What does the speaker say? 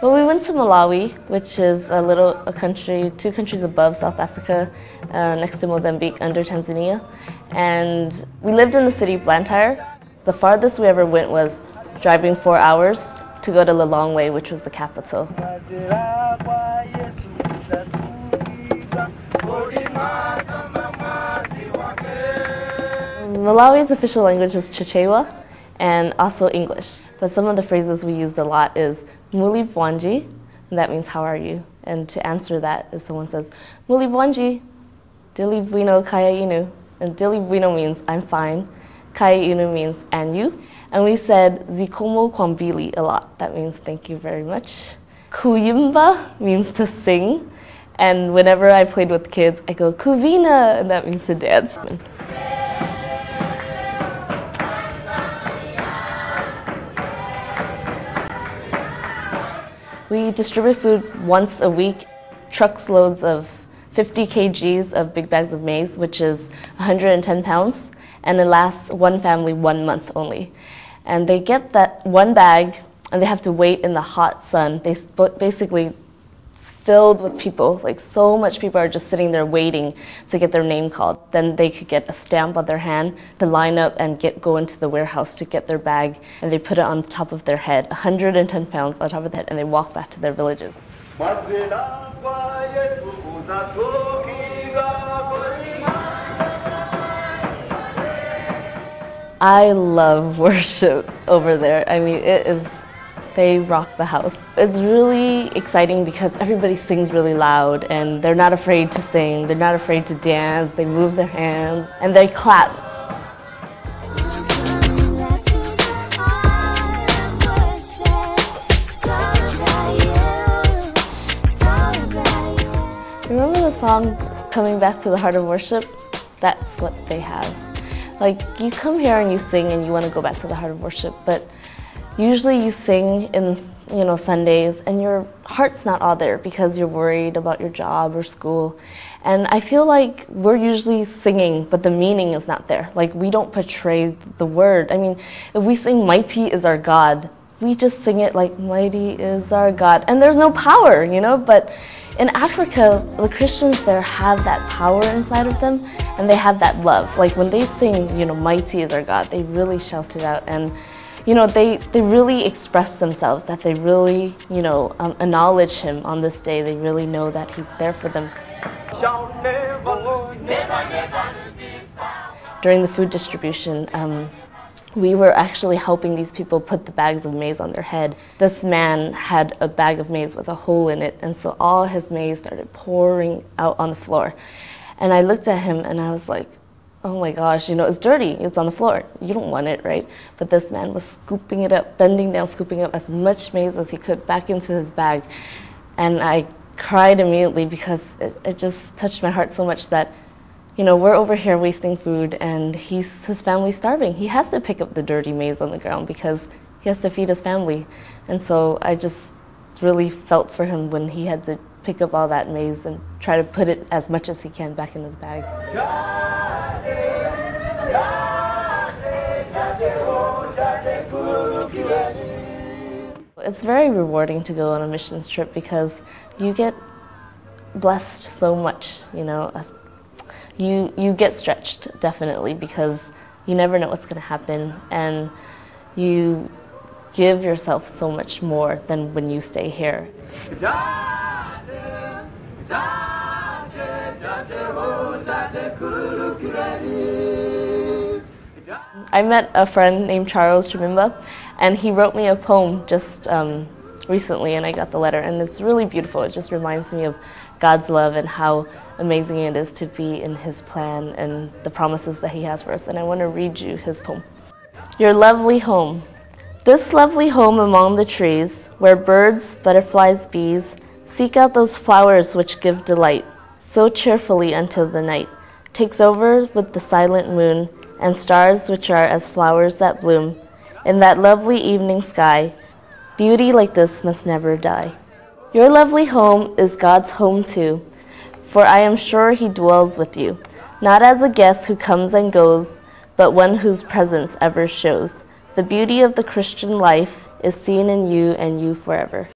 Well, we went to Malawi, which is a country, 2 countries above South Africa, next to Mozambique, under Tanzania. And we lived in the city of Blantyre. The farthest we ever went was driving 4 hours to go to Lilongwe, which was the capital. Malawi's official language is Chichewa and also English. But some of the phrases we used a lot is Muli Bwanji, and that means how are you? And to answer that, if someone says Muli Bwanji, Dili Bwino Kaya Inu, and Dili Bwino means I'm fine, Kaya Inu means and you. And we said Zikomo Kwambili a lot. That means thank you very much. Kuyimba means to sing, and whenever I played with kids, I go Kuvina, and that means to dance. We distribute food once a week, trucks loads of 50 kgs of big bags of maize, which is 110 pounds, and it lasts one family 1 month only. And they get that one bag, and they have to wait in the hot sun. They basically, it's filled with people, like so much people are just sitting there waiting to get their name called. Then they could get a stamp on their hand to line up and go into the warehouse to get their bag, and they put it on top of their head, 110 pounds on top of their head, and they walk back to their villages. I love worship over there. I mean, they rock the house. It's really exciting because everybody sings really loud and they're not afraid to sing, they're not afraid to dance, they move their hands and they clap. Remember the song, Coming Back to the Heart of Worship? That's what they have. Like, you come here and you sing and you want to go back to the heart of worship, but usually you sing in, Sundays and your heart's not all there because you're worried about your job or school. And I feel like we're usually singing, but the meaning is not there. Like, we don't portray the word. I mean, if we sing Mighty is Our God, we just sing it like Mighty is Our God. And there's no power, but in Africa, the Christians there have that power inside of them, and they have that love. Like when they sing, Mighty is Our God, they really shout it out, and they really express themselves, that they really, acknowledge Him on this day. They really know that He's there for them. During the food distribution, we were actually helping these people put the bags of maize on their head. This man had a bag of maize with a hole in it, and so all his maize started pouring out on the floor. And I looked at him and I was like, oh my gosh, it's dirty, it's on the floor. You don't want it, right? But this man was scooping it up, bending down, scooping up as much maize as he could back into his bag. And I cried immediately because it just touched my heart so much that we're over here wasting food and his family's starving. He has to pick up the dirty maize on the ground because he has to feed his family. And so I just really felt for him when he had to pick up all that maize and try to put it as much as he can back in his bag. It's very rewarding to go on a missions trip because you get blessed so much, You get stretched, definitely, because you never know what's going to happen, and you give yourself so much more than when you stay here. I met a friend named Charles Chimimba, and he wrote me a poem just recently, and I got the letter, and it's really beautiful. It just reminds me of God's love and how amazing it is to be in His plan and the promises that He has for us. And I want to read you his poem. Your lovely home. This lovely home among the trees, where birds, butterflies, bees, seek out those flowers which give delight, so cheerfully until the night takes over with the silent moon and stars which are as flowers that bloom. In that lovely evening sky, beauty like this must never die. Your lovely home is God's home too, for I am sure He dwells with you, not as a guest who comes and goes, but one whose presence ever shows. The beauty of the Christian life is seen in you and you forever.